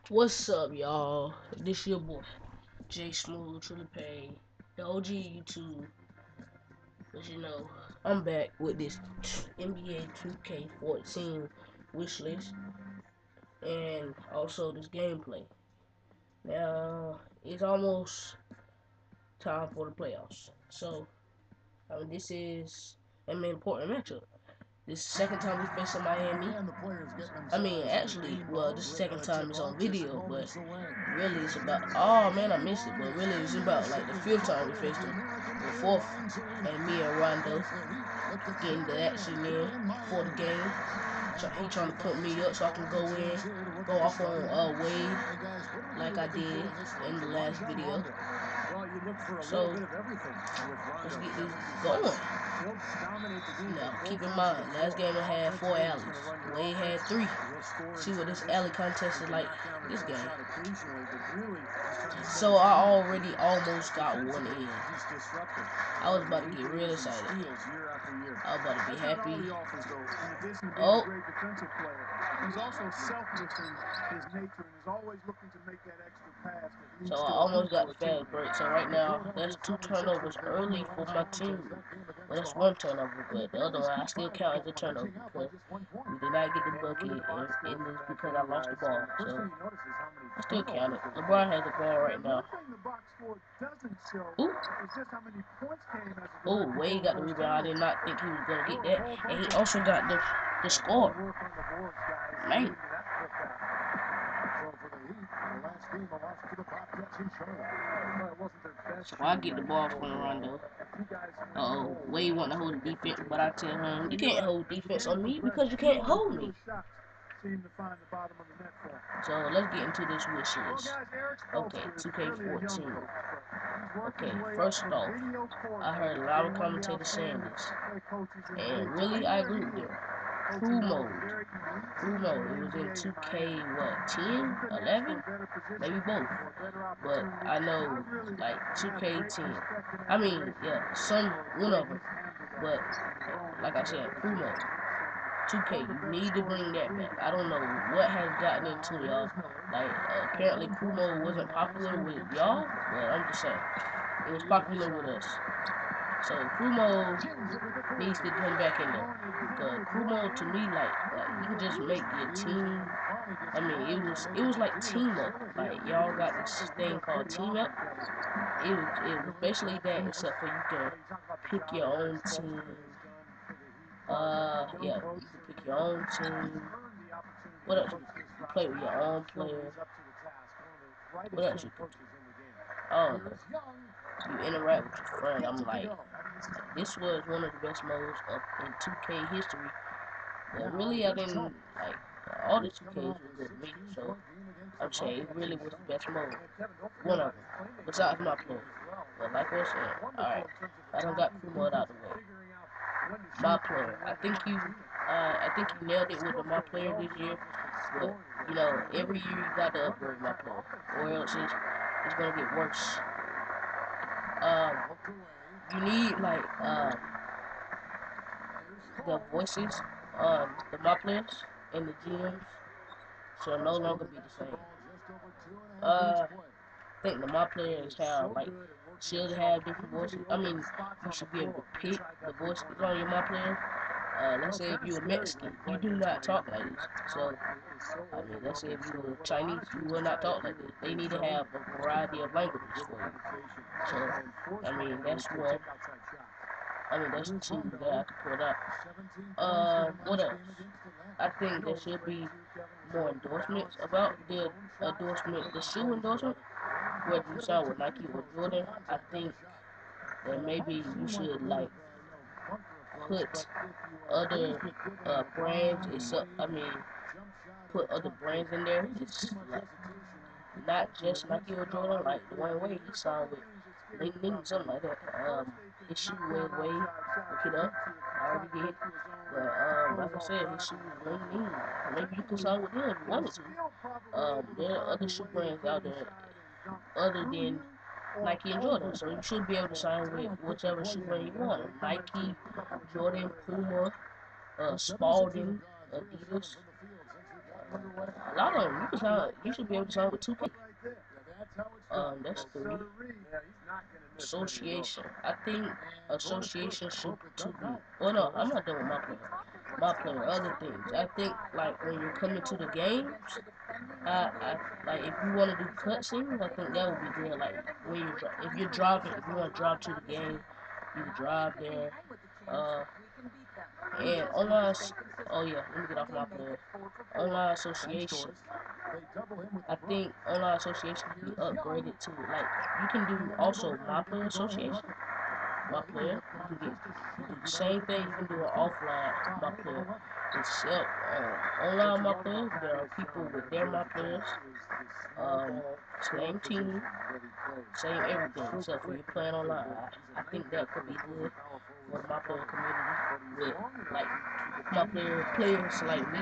What's up, y'all? This your boy, J Smooth, Truly Pay, the OG YouTube. But I'm back with this NBA 2K14 wish list and also this gameplay. Now, it's almost time for the playoffs. So, this is an important matchup. This is the second time we facing Miami. Actually, well, this is the second time it's on video, but really it's about, oh man, I missed it, but really it's about like the fifth time we faced him, the fourth, and me and Rondo getting the action in for the game. He trying to put me up so I can go off on Wade like I did in the last video. So let's get this going. Now keep in mind, last game I had 4 alleys. Wade had 3. See what this alley contest is like this game. So I already almost got one in. I was about to get real excited. I was about to be happy. Oh. He's also selfless in his nature and is always looking to make that extra pass. So I almost got the fast break. So right now, that's 2 turnovers early for my team. Well, that's 1 turnover, but the other one I still count as a turnover because we did not get the bucket, and it's because I lost the ball. So I still count it. LeBron has the ball right now. Ooh. Oh, Wade got the rebound. I did not think he was going to get that. And he also got the score. Man. So I get the ball from Rondo. Uh-oh, Wade want to hold the defense, but I tell him, you can't hold defense on me because you can't hold me. So let's get into this wish list. Okay, 2K14. Okay, first off, I heard a lot of commentators saying this, and really I agree with them. Crew mode. It was in 2K, what, 10, 11? Maybe both. But I know, like, 2K10. I mean, yeah, one of them. But, like I said, crew mode. 2K, you need to bring that back. I don't know what has gotten into y'all. Like, apparently crew mode wasn't popular with y'all, but I'm just saying, it was popular with us. So crew mode needs to come back in there. Because crew mode to me, like you can just make your team. I mean, it was like team up. Like y'all got this thing called team up. It was basically that, except for you can pick your own team. Yeah, you can pick your own team. What else? You play with your own player. What else you can do? Oh, you interact with your friend. I'm like, this was one of the best modes of in 2K history. But really, I didn't like all the 2Ks were good to me. So I'm saying it really was the best mode. One of them, besides my player. But like I was saying, alright, I done got crew mode out the way. My player, I think you nailed it with the my player this year. But every year you got to upgrade my player, or else it's gonna get worse. You need like the voices on the my players and the GMs shall no longer be the same. I think the my players should have different voices. I mean, you should be able to pick the voices on your my player. Let's say if you're Mexican, you do not talk like this. So, I mean, let's say if you're Chinese, you will not talk like this. They need to have a variety of languages for you. So, I mean, that's one. I mean, that's 2 that I could put up. What else? I think there should be more endorsements about the shoe endorsement, whether you sign with Nike or Jordan. I think that maybe you should put other brands. Put other brands in there. It's not just Nike or Jordan. Like Dwayne Wade, he signed with Ling Ling, something like that. His shoe Wade Wade, look it up. I already did. But like I said, his shoe is Ling Ling. Maybe you can sign with him if you wanted to. There are other shoe brands out there other than Nike and Jordan, so you should be able to sign with whichever shoe brand you want. Nike, Jordan, Puma, Spalding, Adidas. A lot of them, you should be able to sign with 2K. That's 3. Association. I think association should to be. Well, no, I'm not done with my player. My player, other things. I think like when you're coming to the games, I like if you want to do cutscenes, I think that would be good. Like when you if you're driving, if you want to drive to the game, you can drive there. Uh, and online. Oh yeah, let me get off my player. Online association. I think online association can be upgraded to like you can do also my player association. My player, you can do the same thing you can do on offline my player. Except online my players, there are people with their my players. Same team, same everything. Except for you playing online. I think that could be good for my player community with like my players like me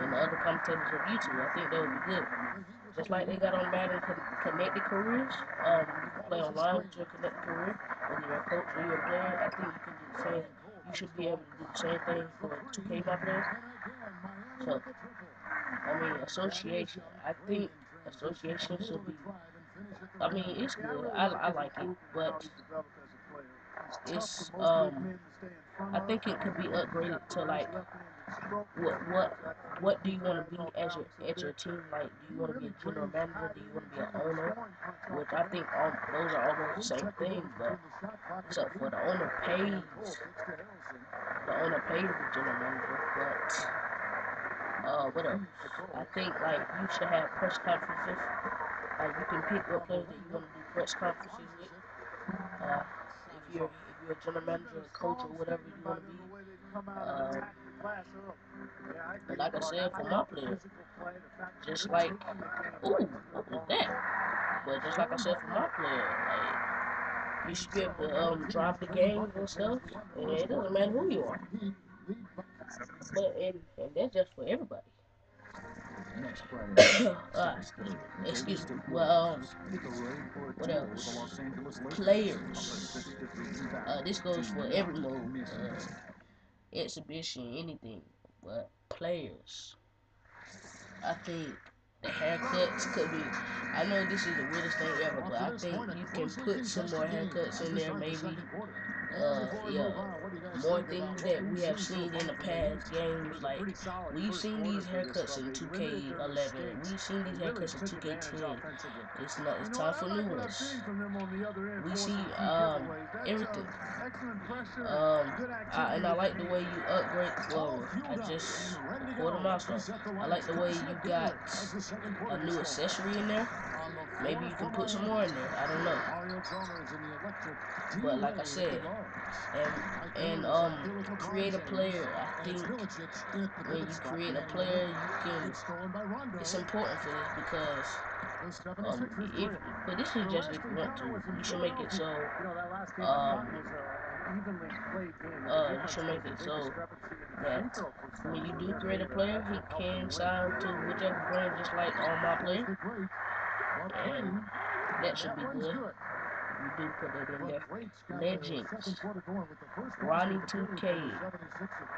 and the other commentators of YouTube. I think that would be good. Just like they got on Madden Connected Careers, you can play online with your Connected Career, whether you're a coach or you're a player. I think you can do the same. You should be able to do the same thing for 2K my players. So, I mean, association. I think association should be. I mean, it's good. I like it, but it's I think it could be upgraded to like what do you want to be as your team? Like, do you want to be a general manager? Do you want to be an owner? Which I think those are almost the same thing, but except for the owner pays the general manager. But what else? I think like you should have press conferences. Like you can pick what players that you want to do press conferences with. If you're a general manager, a coach, or whatever you want to be. And like I said, for my players, just like, ooh, what was that? But just like I said for my player, like you should be able to drive the game and stuff, and it doesn't matter who you are. But and that's just for everybody. Excuse me. Well, what else? Players. This goes for every mode, exhibition, anything. But players, I think the haircuts could be. I know this is the weirdest thing ever, but I think you can put some more haircuts in there, maybe. Yeah, more things that we have seen in the past games. Like we've seen these haircuts in 2K11. We've seen these haircuts in 2K10. It's not. It's time for new ones. We see everything. And I like the way you upgrade. Well, I just recorded a milestone. I like the way you got a new accessory in there. Maybe you can put some more in there. I don't know. But like I said, create a player. I think when you create a player, you can. It's important for this because if but this is just if you want to. You should make it so. You should make it so that when you do create a player, he can sign to whichever brand, just like on my player, and that should be good. You do put that in there. Legends, Ronnie 2K,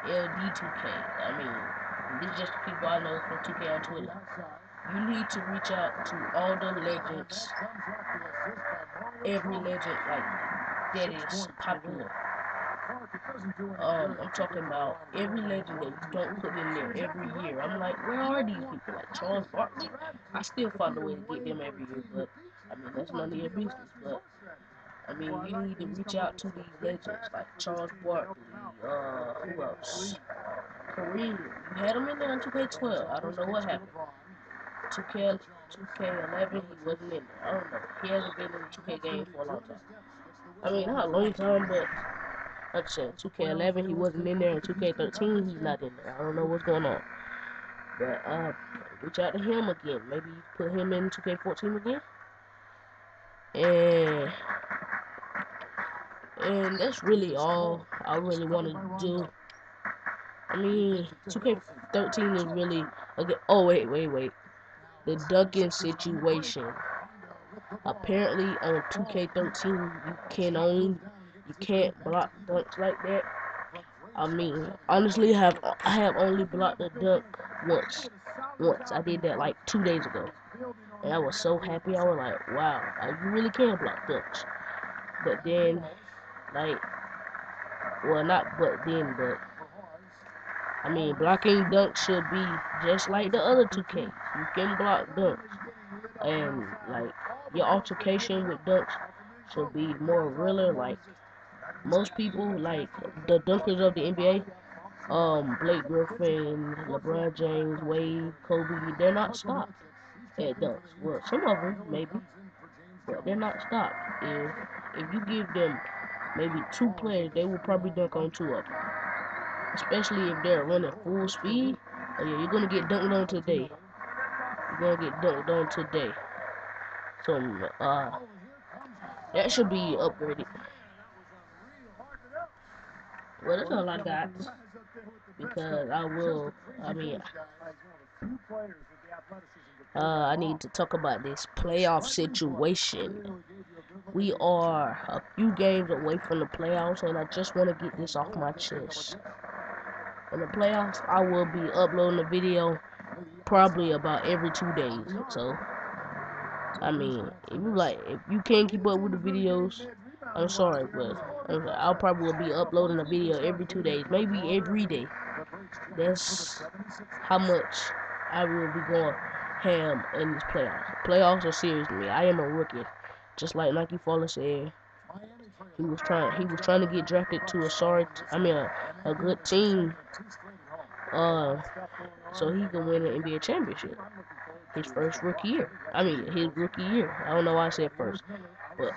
LD 2K. I mean, this is just the people I know from 2K on Twitter. You need to reach out to all the legends, every legend like that is popular. I'm talking about every legend that you don't put in there every year. I'm like, where are these people? Like Charles Barkley? I still find a way to get them every year, but I mean that's none of your business. But I mean you need to reach out to these legends like Charles Barkley. Who else? Kareem. You had him in there in 2K12. I don't know what happened. 2K11, he wasn't in there. I don't know. He hasn't been in the 2K game for a long time. I mean, not a long time, but like I said, 2K11, he wasn't in there. In 2K13, he's not in there. I don't know what's going on. But, reach out to him again. Maybe put him in 2K14 again. And that's really all I really want to do. I mean, 2K13 is really, okay. Oh, wait. The Duncan situation. Apparently on 2K13 you can't block dunks like that. I mean, honestly, I have only blocked a dunk once. once. I did that like 2 days ago. And I was so happy. I was like, wow, you really can block dunks. But then, like, well, not but then, but I mean, blocking dunks should be just like the other 2Ks. You can block dunks. And, like, your altercation with dunks should be more realer. Like, most people, like, the dunkers of the NBA, Blake Griffin, LeBron James, Wade, Kobe, they're not stopped at dunks. Well, some of them, maybe, but they're not stopped. If you give them maybe 2 players, they will probably dunk on 2 of them. Especially if they're running full speed. Oh yeah, you're gonna get dunked on today. You're gonna get dunked on today. So that should be upgraded. Well, that's all I got. Because I need to talk about this playoff situation. We are a few games away from the playoffs, and I just want to get this off my chest. In the playoffs, I will be uploading a video probably about every 2 days. So, I mean, if you can't keep up with the videos, I'm sorry, but I'll probably be uploading a video every 2 days, maybe every day. That's how much I will be going ham in this playoffs. Playoffs are serious to me. I am a rookie, just like Nike Fowler said. He was trying to get drafted to a good team, so he can win an NBA championship. His first rookie year. His rookie year. I don't know why I said first, but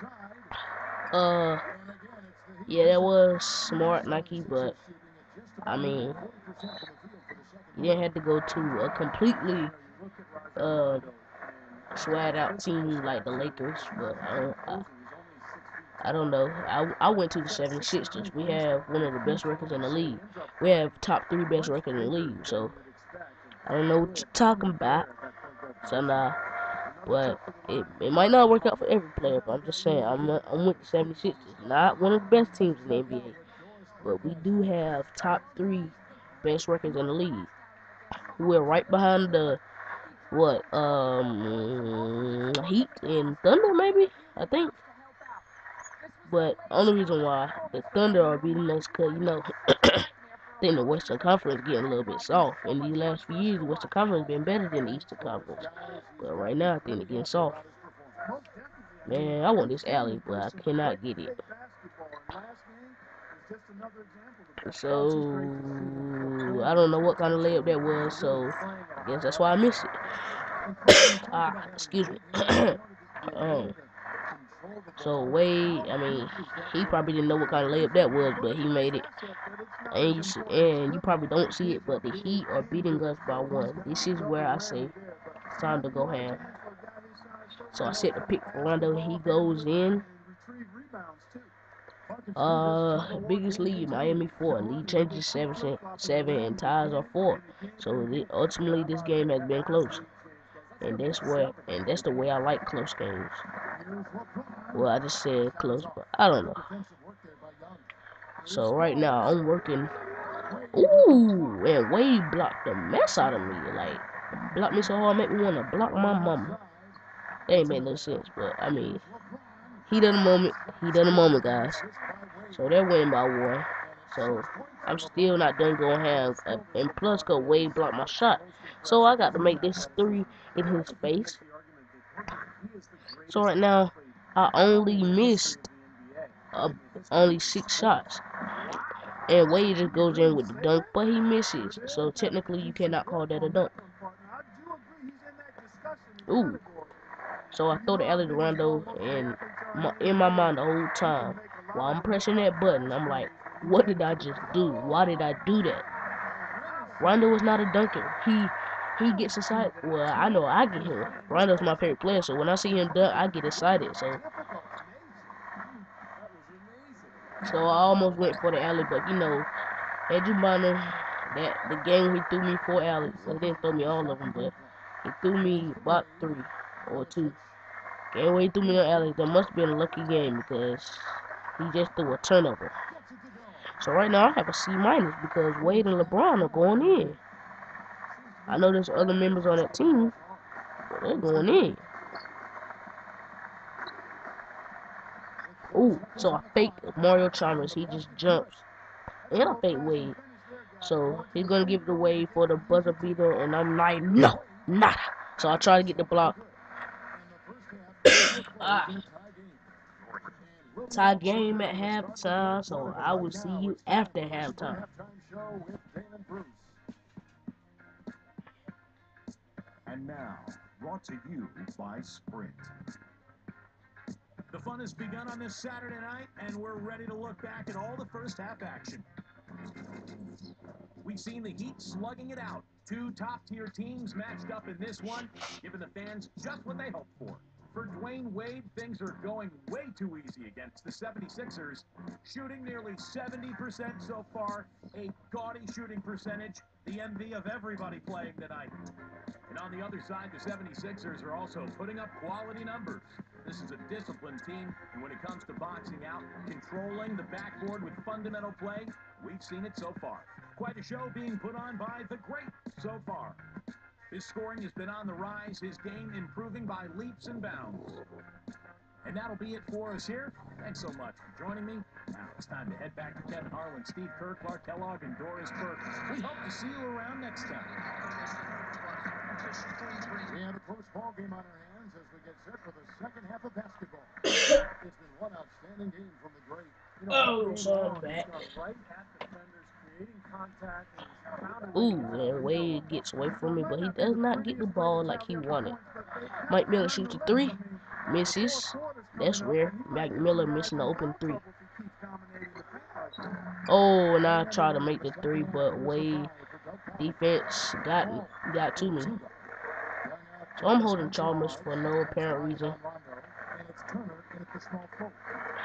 yeah, that was smart, Nike. But I mean, you didn't have to go to a completely swag out team like the Lakers. But I don't know. I went to the 76ers. We have one of the best records in the league. We have top 3 best records in the league. So I don't know what you're talking about. So nah. But it might not work out for every player, but I'm just saying, I'm with the 76ers. Not one of the best teams in the NBA, but we do have top 3 best records in the league. We're right behind the, Heat and Thunder, maybe? I think. But only reason why the Thunder are beating us, because, I think the Western Conference getting a little bit soft. In these last few years, the Western Conference been better than the Eastern Conference. But right now, I think they're getting soft. Man, I want this alley, but I cannot get it. So, I don't know what kind of layup that was, so I guess that's why I missed it. Excuse me. So Wade, he probably didn't know what kind of layup that was, but he made it. And you probably don't see it, but the Heat are beating us by 1. This is where I say it's time to go ham. So I set the pick for Rondo. He goes in. Biggest lead, Miami 4. Lead changes 7, and ties are 4. So ultimately, this game has been close, and that's the way I like close games. Well, I just said close, but I don't know. So right now, I'm working. Ooh, and Wade blocked the mess out of me. Like, blocked me so hard, make me want to block my mama. That ain't make no sense, but he done a moment, guys. So they're winning by 1. So I'm still not done going ham. And plus, cause Wade blocked my shot. So I got to make this 3 in his face. So right now, I only missed only 6 shots. And Wade just goes in with the dunk, but he misses. So technically, you cannot call that a dunk. Ooh. So I throw the alley to Rondo, and in my mind the whole time, while I'm pressing that button, I'm like, what did I just do? Why did I do that? Rondo is not a dunker. He gets excited. Well, I know I get him. Rondo's my favorite player, so when I see him dunk, I get excited. So I almost went for the alley, but Andrew Bonner, that the game he threw me 4 alleys. Well, he didn't throw me all of them, but he threw me about 3 or 2. Game where he threw me an alley, that must have been a lucky game because he just threw a turnover. So right now I have a C- because Wade and LeBron are going in. I know there's other members on that team, but they're going in. Ooh, so I fake Mario Chalmers. He just jumps. And I fake Wade. So he's gonna give it away for the buzzer beater, and I'm like, no, nada. So I try to get the block. Tie game at halftime, so I will see you after halftime. And now, brought to you by Sprint. The fun has begun on this Saturday night, and we're ready to look back at all the first half action. We've seen the Heat slugging it out. Two top-tier teams matched up in this one, giving the fans just what they hoped for. For Dwayne Wade, things are going way too easy against the 76ers, shooting nearly 70% so far, a gaudy shooting percentage, the envy of everybody playing tonight. And on the other side, the 76ers are also putting up quality numbers. This is a disciplined team, and when it comes to boxing out, controlling the backboard with fundamental play, we've seen it so far. Quite a show being put on by the great so far. His scoring has been on the rise, his game improving by leaps and bounds. And that'll be it for us here. Thanks so much for joining me. Now it's time to head back to Kevin Harlan, Steve Kerr, Clark Kellogg, and Doris Burke. We hope to see you around next time. We have a close ball game on our hands as we get set for the second half of basketball. It's been one outstanding game from the great. Oh, so I'm back. Right at defenders, creating contact, Ooh, and Wade gets away from me, but he does not get the ball like he wanted. Mike Miller shoots a three, misses. That's rare. Mike Miller missing the open three. Oh, and I try to make the three, but Wade defense got to me. So I'm holding Chalmers for no apparent reason.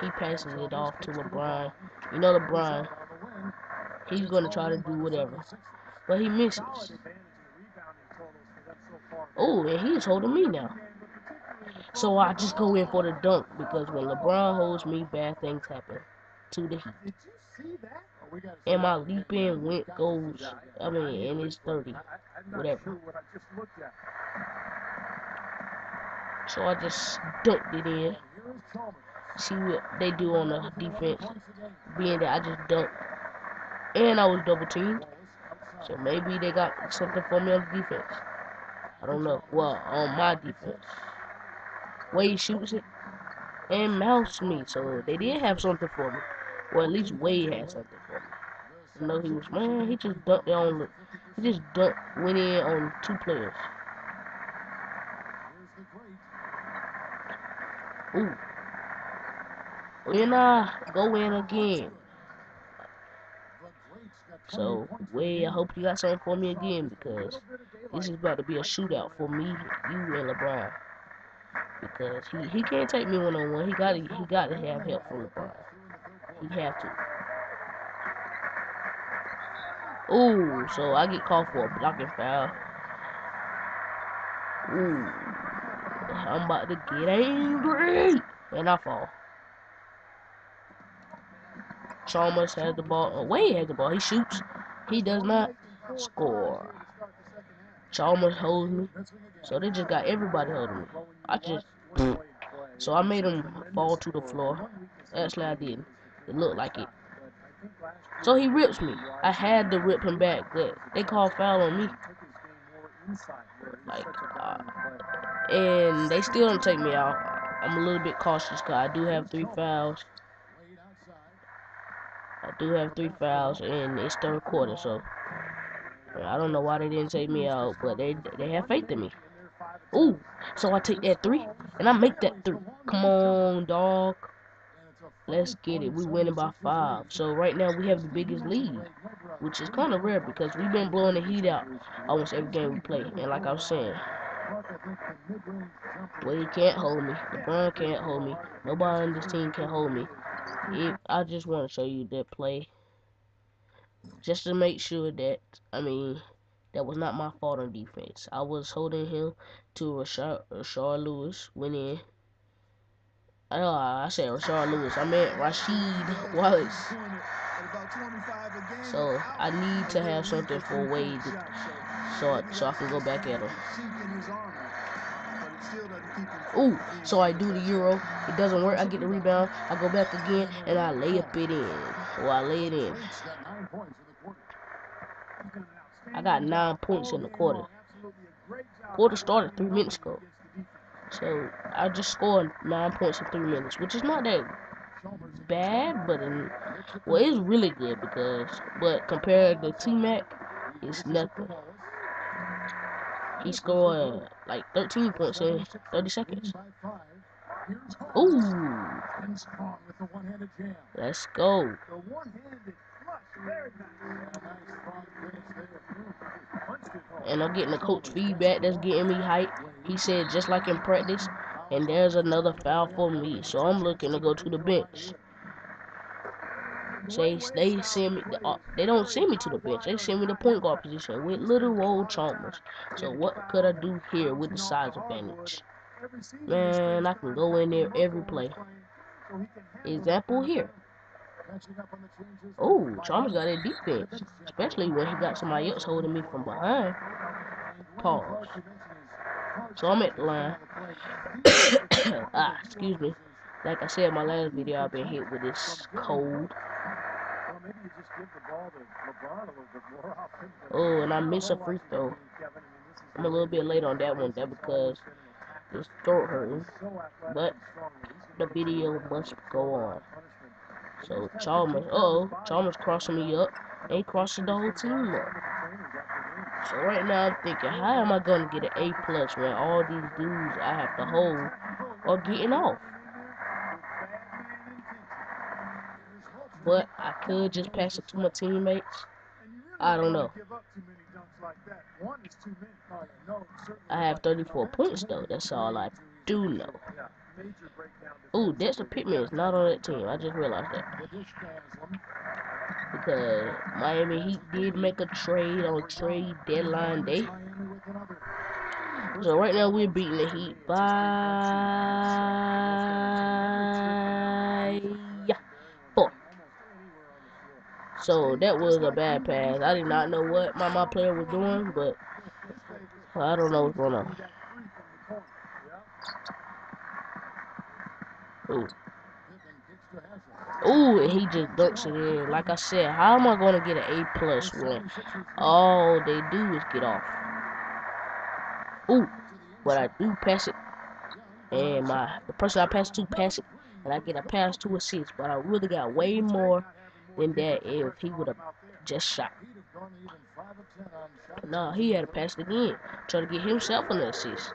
He passes it off to LeBron. You know LeBron, he's going to try to do whatever. But he misses. Oh, and he's holding me now. So I just go in for the dunk because when LeBron holds me, bad things happen to the Heat. And my leap in goes, and it's 30. Whatever. So I just dunked it in. See what they do on the defense. Being that I just dunked. And I was double teamed. So maybe they got something for me on the defense. I don't know. Well, on my defense. Wade shoots it and mouse me. So they did have something for me. Or at least Wade had something for me. I know he was, man, he just dunked it on, went in on two players. Ooh. And I go in again. So, Wade, I hope you got something for me again because this is about to be a shootout for me, you, and LeBron. Because he can't take me one-on-one. He gotta have help from LeBron. He have to. Ooh, so I get called for a blocking foul. Ooh, I'm about to get angry, and I fall. Chalmers has the ball. Oh, Wade has the ball. He shoots. He does not score. Chalmers holds me. So they just got everybody holding me. So I made him fall to the floor. Actually, I didn't. It looked like it. So he rips me. I had to rip him back, but they called foul on me. And they still don't take me out. I'm a little bit cautious because I do have 3 fouls. And it's third quarter, so I don't know why they didn't take me out, but they have faith in me. Ooh, so I take that 3, and I make that 3. Come on, dog. Let's get it. We winning by 5. So right now we have the biggest lead, which is kind of rare because we've been blowing the Heat out almost every game we play. And like I was saying, Wade can't hold me. LeBron can't hold me. Nobody on this team can hold me. I just want to show you that play, just to make sure that, that was not my fault on defense. I was holding him to Rashard Lewis went in. I said Rashard Lewis. I meant Rasheed Wallace. So I need to have something for Wade. so I can go back at him. Ooh, so I do the Euro. It doesn't work. I get the rebound. I go back again, and I lay up it in. Well, I lay it in. I got 9 points in the quarter. Quarter started 3 minutes ago. So I just scored 9 points in 3 minutes, which is not that bad, but well, it's really good but compared to T-Mac, it's nothing. He scored like 13 points in 30 seconds. Ooh, let's go. And I'm getting the coach feedback that's getting me hype. He said just like in practice, and there's another foul for me, so I'm looking to go to the bench. They send me. They don't send me to the bench. They send me the point guard position with little old Chalmers. So what could I do here with the size advantage? Man, I can go in there every play. Example here. Oh, Chalmers got that defense, especially when he got somebody else holding me from behind. Pause. So I'm at the line. Excuse me. Like I said in my last video, I've been hit with this cold. Oh, and I miss a free throw. I'm a little bit late on that one. That's because this throat hurting. But the video must go on. So Chalmers, Chalmers crossing me up. Ain't crossing the whole team up. So right now I'm thinking, how am I gonna get an A+ when all these dudes I have to hold are getting off? But I could just pass it to my teammates. I don't know. I have 34 points though. That's all I do know. Ooh, Dexter Pittman is not on that team. I just realized that. Because Miami Heat did make a trade on trade deadline day. So right now we're beating the Heat by 4. So that was a bad pass. I did not know what my player was doing, but I don't know what's going on. Ooh. Ooh, and he just dunks it in. Like I said, how am I going to get an A+ when all they do is get off? Ooh, but I do pass it. And the person I pass to pass it, and I get a pass to assist. But I really got way more than that if he would have just shot. No, he had to pass it again, try to get himself an assist.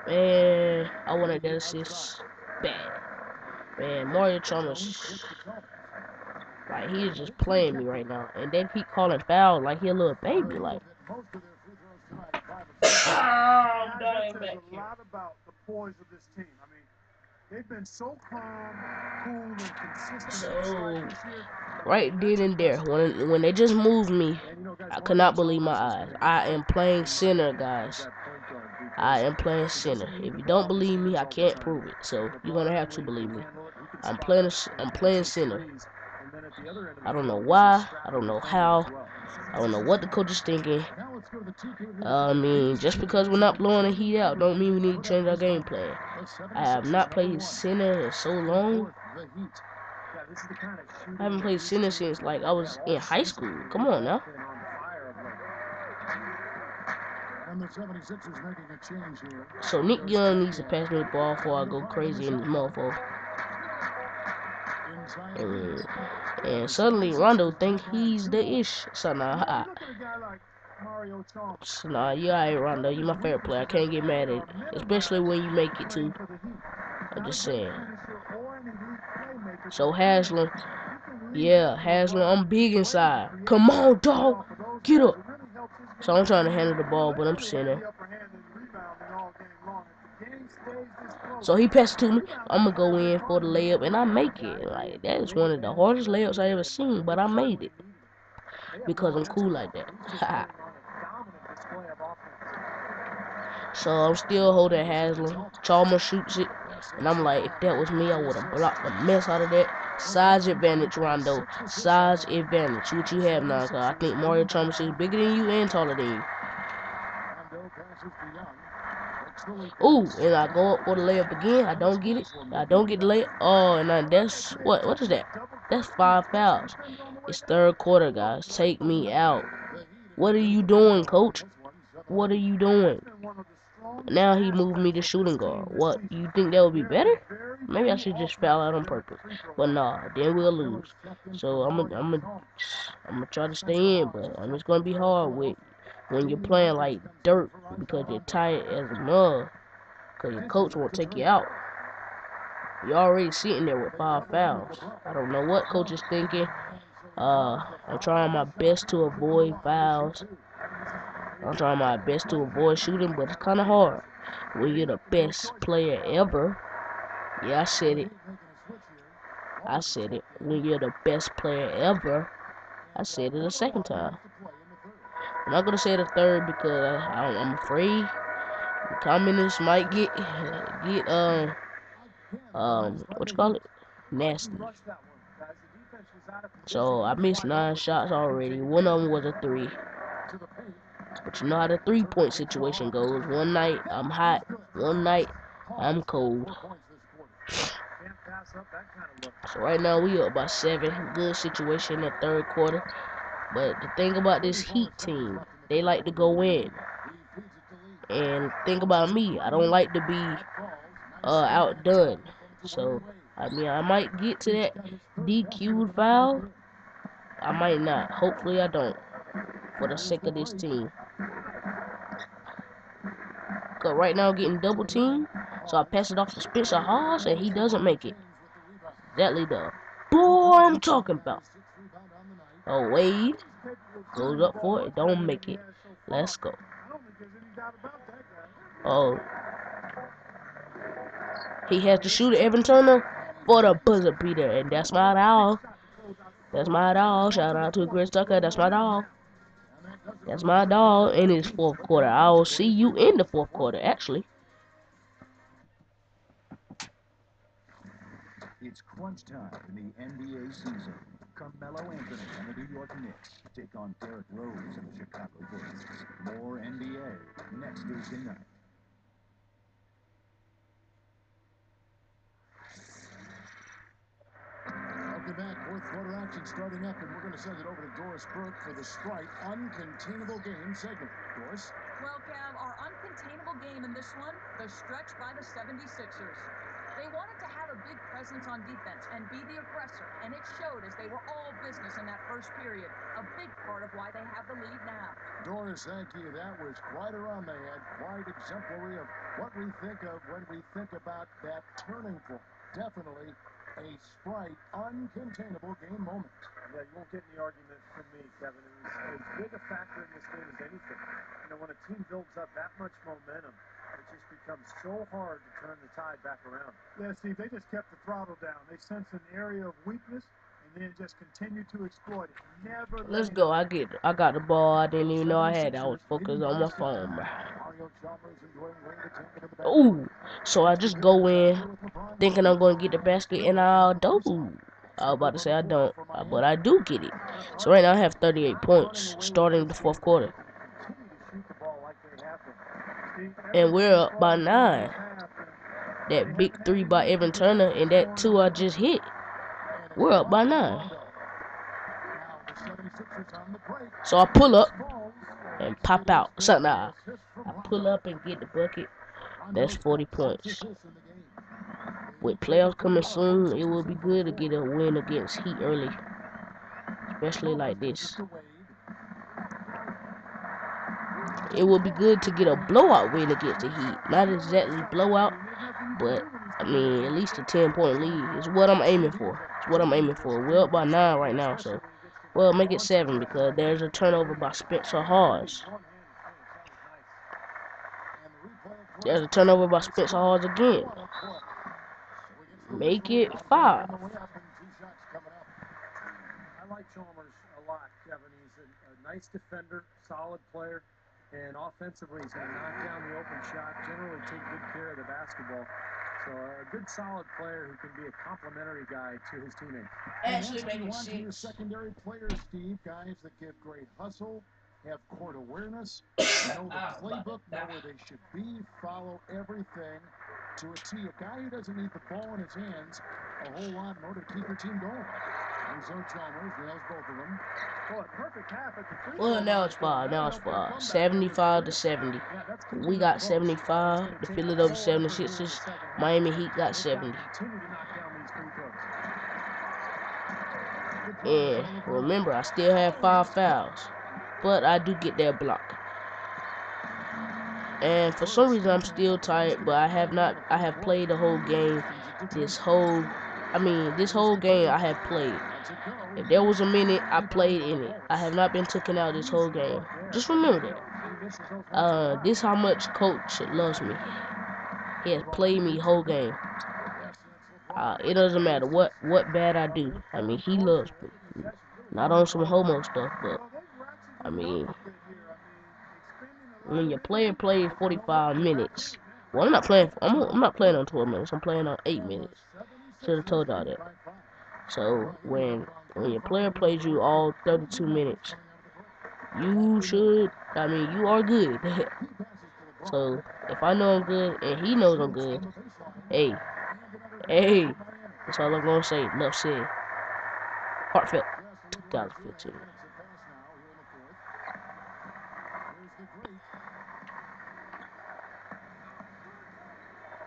Man, I wanted that assist bad. Man, Mario Chalmers, like, he is just playing me right now. And they keep calling foul like he a little baby, like. I'm dying back here. They've been so calm, cool, and consistent. So, right then and there, when they just moved me, I could not believe my eyes. I am playing center, guys. I am playing center. If you don't believe me, I can't prove it. So you're gonna have to believe me. I'm playing center. I don't know why. I don't know how. I don't know what the coach is thinking. I mean, just because we're not blowing the Heat out, don't mean we need to change our game plan. I have not played center in so long. I haven't played center since like I was in high school. Come on now. So Nick Young needs to pass me the ball before I go crazy in this motherfucker. And suddenly Rondo think he's the ish. So nah, you alright, Rondo. You my favorite player. I can't get mad at it, especially when you make it too. I'm just saying. So Haslam, yeah, Haslam, I'm big inside. Come on, dog, get up. So I'm trying to handle the ball, but I'm center. So he passed it to me. I'm gonna go in for the layup, and I make it. Like, that is one of the hardest layups I ever seen, but I made it because I'm cool like that. So I'm still holding Haslam. Chalmers shoots it, and I'm like, if that was me, I would have blocked the mess out of that. Size advantage, Rondo. Size advantage. What you have now? Cause I think Mario Chalmers is bigger than you and taller than you. Ooh, and I go up for the layup again. I don't get it. I don't get the layup. Oh, and then that's what is that? That's 5 fouls. It's third quarter, guys. Take me out. What are you doing, coach? What are you doing? Now he moved me to shooting guard. What? You think that would be better? Maybe I should just foul out on purpose. But nah, then we'll lose. So I'm gonna try to stay in, but it's gonna be hard when you're playing like dirt because you're tired as a mug. Cause your coach won't take you out. You're already sitting there with 5 fouls. I don't know what coach is thinking. I'm trying my best to avoid fouls. I'm trying my best to avoid shooting, but it's kind of hard when you're the best player ever. Yeah, I said it. I said it. When you're the best player ever, I said it a second time. I'm not gonna say it a third because I'm afraid the communists might get what you call it, nasty. So I missed 9 shots already. One of them was a 3. But you know how the 3-point situation goes. One night I'm hot, one night I'm cold. So right now we up by 7. Good situation in the third quarter. But the thing about this Heat team, they like to go in. And think about me, I don't like to be outdone. So I might get to that DQ'd foul. I might not. Hopefully I don't. For the sake of this team. Cause right now I'm getting double teamed. So I pass it off to Spencer Hawes and he doesn't make it. Exactly the boy I'm talking about. Oh, Wade goes up for it. Don't make it. Let's go. Oh. He has to shoot Evan Turner for the buzzer beater. And that's my dog. That's my dog. Shout out to Chris Tucker. That's my dog. That's my dog in his fourth quarter. I will see you in the fourth quarter, actually. It's crunch time in the NBA season. Carmelo Anthony and the New York Knicks take on Derrick Rose and the Chicago Bulls. More NBA next Tuesday night. Welcome back. Fourth quarter action starting up, and we're going to send it over to Doris Burke for the Sprite Uncontainable Game segment. Doris? Well, Cam, our uncontainable game in this one, the stretch by the 76ers. They wanted to have a big presence on defense and be the aggressor, and it showed as they were all business in that first period. A big part of why they have the lead now. Doris, thank you. That was quite a run they had, quite exemplary of what we think of when we think about that turning point. Definitely a Sprite uncontainable game moment. Yeah, you won't get any argument from me, Kevin. It was as big a factor in this game as anything. You know, when a team builds up that much momentum, it just becomes so hard to turn the tide back around. Yeah, Steve, they just kept the throttle down. They sensed an area of weakness, and then just continued to exploit it. Never. Let's go. I got the ball. I didn't even know I had it. I was focused on my phone. Ooh, so I just go in thinking I'm going to get the basket, and I don't. I was about to say I don't, but I do get it. So right now I have 38 points starting the fourth quarter. And we're up by 9. That big 3 by Evan Turner and that 2 I just hit. We're up by 9. So I pull up and pop out. So nah, I pull up and get the bucket. That's 40 points. With playoffs coming soon, it will be good to get a win against Heat early. Especially like this. It would be good to get a blowout win against the Heat. Not exactly blowout, but at least a 10-point lead is what I'm aiming for. It's what I'm aiming for. We're up by 9 right now, so make it 7 because there's a turnover by Spencer Hawes. There's a turnover by Spencer Hawes again. Make it 5. I like Chalmers a lot, Kevin. He's a nice defender, solid player, and offensively he's going to knock down the open shot, generally take good care of the basketball. So a good, solid player who can be a complimentary guy to his teammates. Actually, making 6. Secondary players, Steve, guys that give great hustle, have court awareness, know the playbook, know where they should be, follow everything to a T. A guy who doesn't need the ball in his hands a whole lot in order to keep your team going. Rizzo Chalmers nails both of them. Boy, perfect half at the free throw Well, now line it's for him. five. Now it's That'll help their five. comeback on his 75 to career. 70. Yeah, that's We keeping got them close. 75. The It's gonna Philadelphia take all effort here in the 76ers. second half. Miami Heat got They've 70. got to continue to knock down these free throws. And remember, I still have 5 fouls. But I do get that block. And for some reason, I'm still tired. But I have played the whole game. This whole game I have played. If there was a minute, I played in it. I have not been taken out this whole game. Just remember that. This how much coach loves me. He has played me whole game. It doesn't matter what bad I do. I mean, he loves me. Not on some homo stuff, but I mean, when your player plays 45 minutes, well, I'm not playing on 12 minutes. I'm playing on 8 minutes. Should have told y'all that. So when your player plays you all 32 minutes, you are good. So if I know I'm good and he knows I'm good, hey, that's all I'm gonna say. Enough said. Heartfelt, 2015.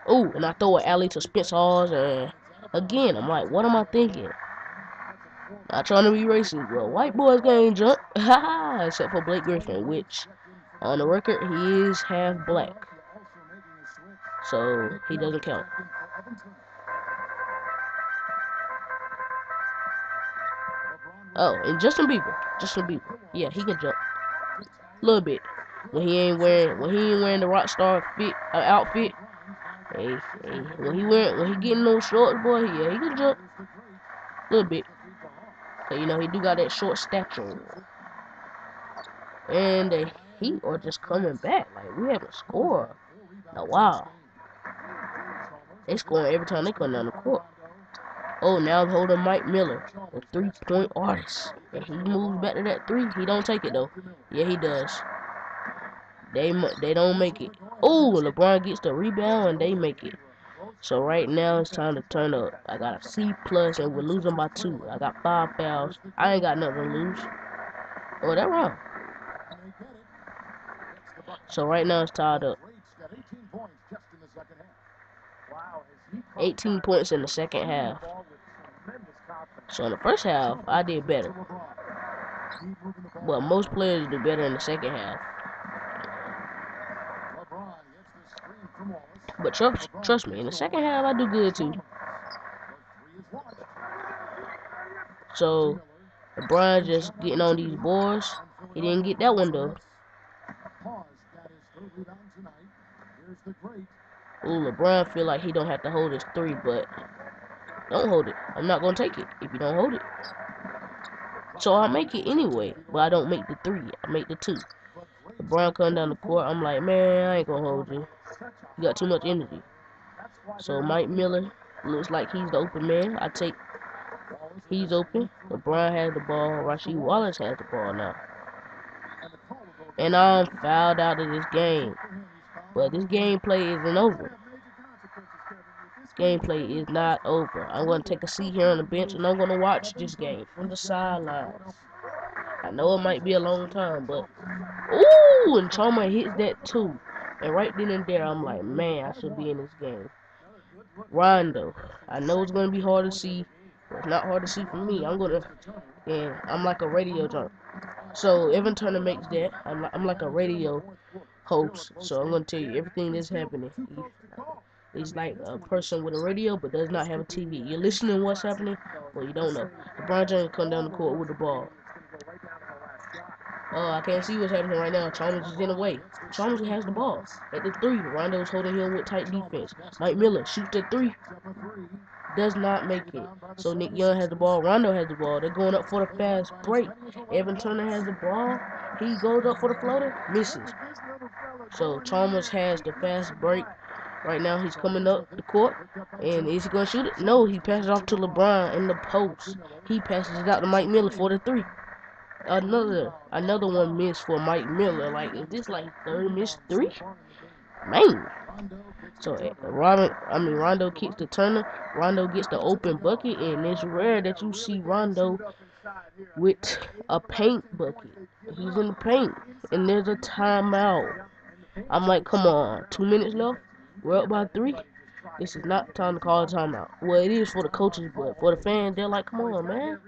Oh, and I throw an alley to Spence Halls, and again, I'm like, what am I thinking? Not trying to be racist. Well, white boys can't jump. Haha, except for Blake Griffin, which, on the record, he is half black. So, he doesn't count. Oh, and Justin Bieber. Yeah, he can jump. A little bit. When he ain't wearing the Rockstar outfit. Hey, when he getting those shorts, boy, yeah, he can jump. A little bit. So, he do got that short stature. And the Heat are just coming back. Like, we haven't scored in a while. They scoring every time they come down the court. Oh, now I'm holding Mike Miller, the three-point artist. And he moves back to that three. He don't take it, though. Yeah, he does. They don't make it. Oh, LeBron gets the rebound, and they make it. So right now, it's time to turn up. I got a C+, and we're losing by 2. I got 5 fouls. I ain't got nothing to lose. Oh, that wrong. So right now, it's tied up. 18 points in the second half. So in the first half, I did better. But most players do better in the second half. But trust me, in the second half, I do good too. So, LeBron just getting on these boards. He didn't get that one though. Ooh, LeBron feel like he don't have to hold his 3, but don't hold it. I'm not gonna take it if you don't hold it. So I make it anyway, but I don't make the 3. I make the 2. LeBron come down the court. I'm like, man, I ain't gonna hold you. You got too much energy. So Mike Miller looks like he's the open man. He's open. LeBron has the ball. Rasheed Wallace has the ball now. And I'm fouled out of this game. But this gameplay isn't over. Gameplay is not over. I'm going to take a seat here on the bench and I'm going to watch this game from the sidelines. I know it might be a long time, but... Ooh, and Chalmers hits that too. And right then and there, I'm like, man, I should be in this game. Rondo. I know it's going to be hard to see. But it's not hard to see for me. I'm like a radio junkie. So Evan Turner makes that. I'm like a radio host. So I'm going to tell you everything that's happening. He's like a person with a radio but does not have a TV. You're listening to what's happening, but you don't know. LeBron James come down the court with the ball. Oh, I can't see what's happening right now. Chalmers is in the way. Chalmers has the ball at the 3. Rondo's holding him with tight defense. Mike Miller shoots the 3. Does not make it. So Nick Young has the ball. Rondo has the ball. They're going up for the fast break. Evan Turner has the ball. He goes up for the floater. Misses. So Chalmers has the fast break. Right now he's coming up the court. And is he going to shoot it? No, he passes off to LeBron in the post. He passes it out to Mike Miller for the 3. another one missed for Mike Miller. Like, is this like third miss 3? Man. So Rondo kicks to Turner. Rondo gets the open bucket, and it's rare that you see Rondo with a paint bucket. He's in the paint, and there's a timeout. I'm like, come on, 2 minutes left. We're up by 3. This is not time to call a timeout. Well, it is for the coaches, but for the fans, they're like, come on, man.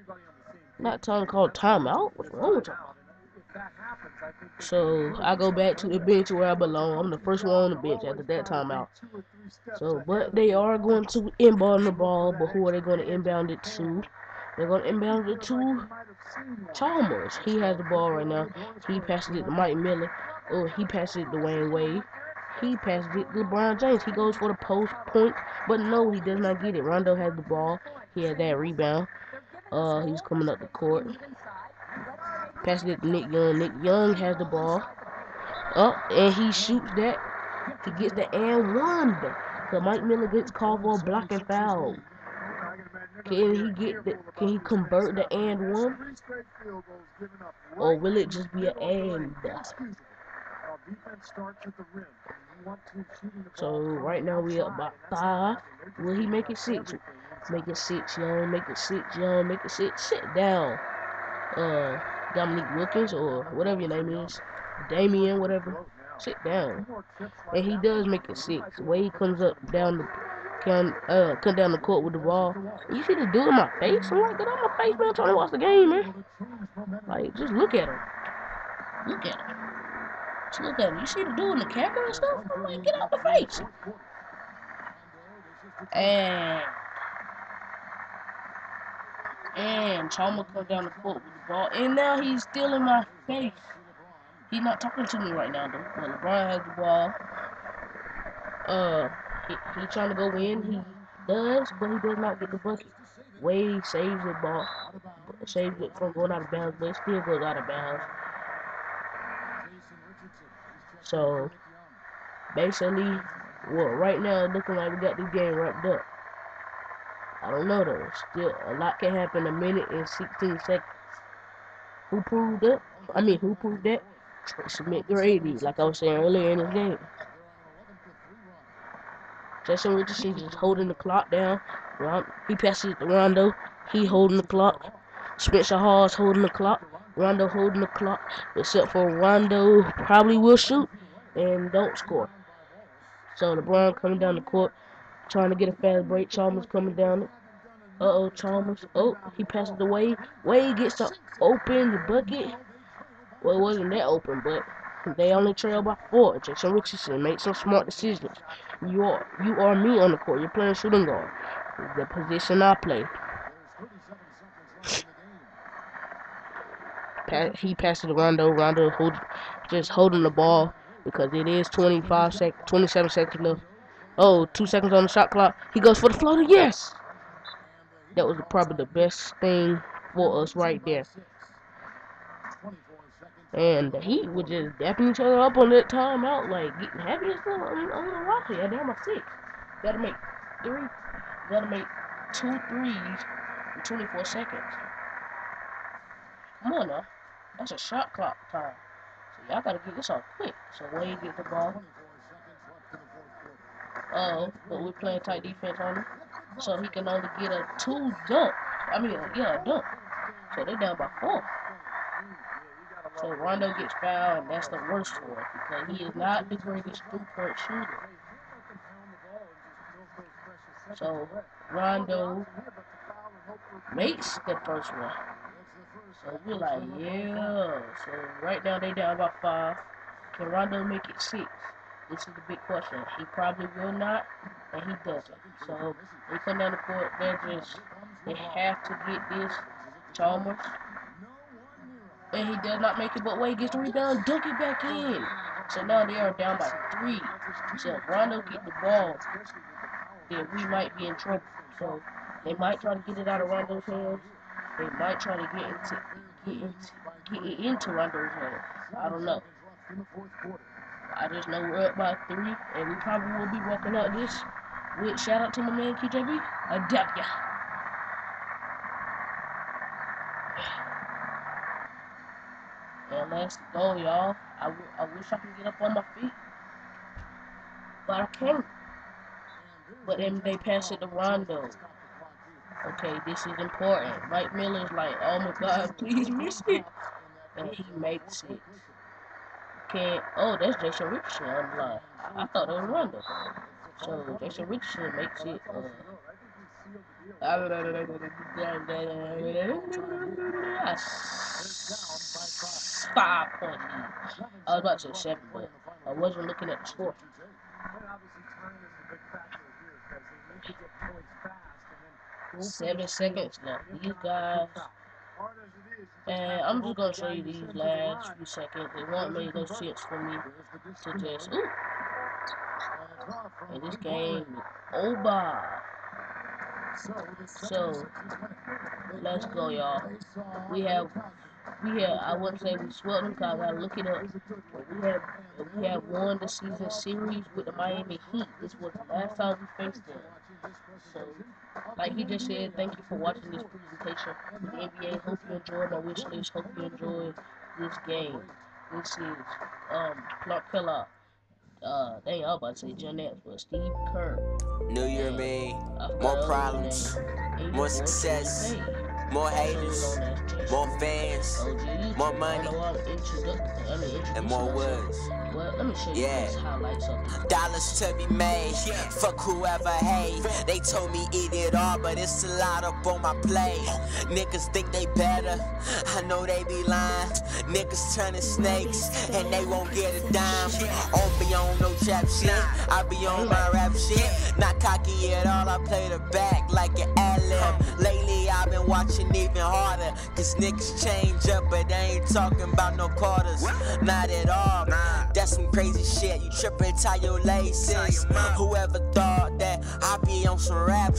Not time to call a timeout. What's wrong with y'all? So I go back to the bench where I belong. I'm the first one on the bench after that timeout. So, but they are going to inbound the ball, but who are they going to inbound it to? They're going to inbound it to Chalmers. He has the ball right now. He passes it to Mike Miller. Oh, he passes it to Dwayne Wade. He passes it to LeBron James. He goes for the post point, but no, he does not get it. Rondo has the ball. He has that rebound. He's coming up the court. Passes it to Nick Young. Nick Young has the ball. And he shoots that. He gets the and one. So Mike Miller gets called for a blocking foul. Can he convert the and one? Or will it just be an and? So right now we up by 5. Will he make it 6? Make it 6, Young. Make it 6, Young. Make it 6. Sit down. Dominique Wilkins or whatever your name is. Damian, whatever. Sit down. And he does make it 6. Wade comes up down the come down the court with the ball. You see the dude in my face? I'm like, get on my face, man. I'm trying to watch the game, man. Like, just look at him. Look at him. Just look at him. You see the dude in the camera and stuff? I'm like, get out the face. And Chalmers comes down the court with the ball. And now he's still in my face. He's not talking to me right now, though. But LeBron has the ball. He trying to go in. He does, but he does not get the bucket. Wade saves the ball. Saves it from going out of bounds, but it still goes out of bounds. So, basically, well, right now, looking like we got this game wrapped up. I don't know, though. Still, a lot can happen in a minute and 16 seconds. Who proved that? Who proved that? Tracy McGrady, like I was saying earlier in the game. Justin Richardson just holding the clock down. He passes it to Rondo. He holding the clock. Spencer Hall's holding the clock. Rondo holding the clock. Except for Rondo probably will shoot and don't score. So LeBron coming down the court, trying to get a fast break. Chalmers coming down it. Chalmers. He passes it to Wade. Wade gets to open the bucket. Well, it wasn't that open, but they only trail by 4. Jason Richardson made some smart decisions. You are me on the court. You're playing shooting guard. The position I play. He passes to Rondo. Rondo just holding the ball because it is 27 seconds left. 2 seconds on the shot clock. He goes for the floater. Yes! That was probably the best thing for us right there. And the Heat were just dapping each other up on that timeout, like getting happy and stuff. I'm gonna rock it. I down by 6. Gotta make 3. Gotta make 2 threes in 24 seconds. Come on now. That's a shot clock time. So y'all gotta get this off quick. So Wade get the ball. But we're playing tight defense on him. So he can only get a 2 dunk. A dunk. So they're down by 4. So Rondo gets fouled, and that's the worst for it because he is not the greatest 3-point shooter. So Rondo makes the first one. So we're like, yeah. So right now they down by 5. Can Rondo make it 6? This is the big question. He probably will not, and he doesn't. So they come down the court. They have to get this. Chalmers. And he does not make it, but Wade gets the rebound, dunk it back in. So now they are down by 3. So if Rondo get the ball, then we might be in trouble. So they might try to get it out of Rondo's hands. They might try to get it into Rondo's hands. I don't know. I just know we're up by 3, and we probably will be walking out this with shout out to my man KJB. Adapt ya. And let's go, y'all. I wish I could get up on my feet, but I can't. But then they pass it to Rondo. Okay, this is important. Mike Miller's like, oh my God, please miss it. And he makes it. Okay, oh, that's Jason Richardson on the line. I thought it was Rondo. So Jason Richardson makes it. 5-point lead. I was about to say 7, but I wasn't looking at the score. And obviously time is a big factor here because they need to get points fast and then 7 seconds left. These guys. And I'm just gonna show you these last few seconds. It won't make no sense for me to just and this game is over. So let's go, y'all. We have I wouldn't say we swept them because I gotta look it up. But we have won the season series with the Miami Heat. This was the last time we faced them. So, like he just said, thank you for watching this presentation with the NBA. Hope you enjoyed my wish list. Hope you enjoyed this game. This is Clark Kellogg. Dang, I was about to say Jeanette, but Steve Kerr. New Year, me. More problems, more success, more haters, more fans, more money, and more words. Well, let me show you these highlights of it. Dollars to be made, fuck whoever hate. They told me eat it all, but it's a lot up on my plate. Niggas think they better, I know they be lying. Niggas turning snakes, and they won't get a dime. On be on no trap shit, I be on my rap shit. Not cocky at all, I play the back like an ad-lib. Lately I've been watching even harder, cause niggas change up, but they ain't talking about no quarters. Not at all, that's some crazy shit. You trippin', tie your laces. Whoever thought that I'd be on some rap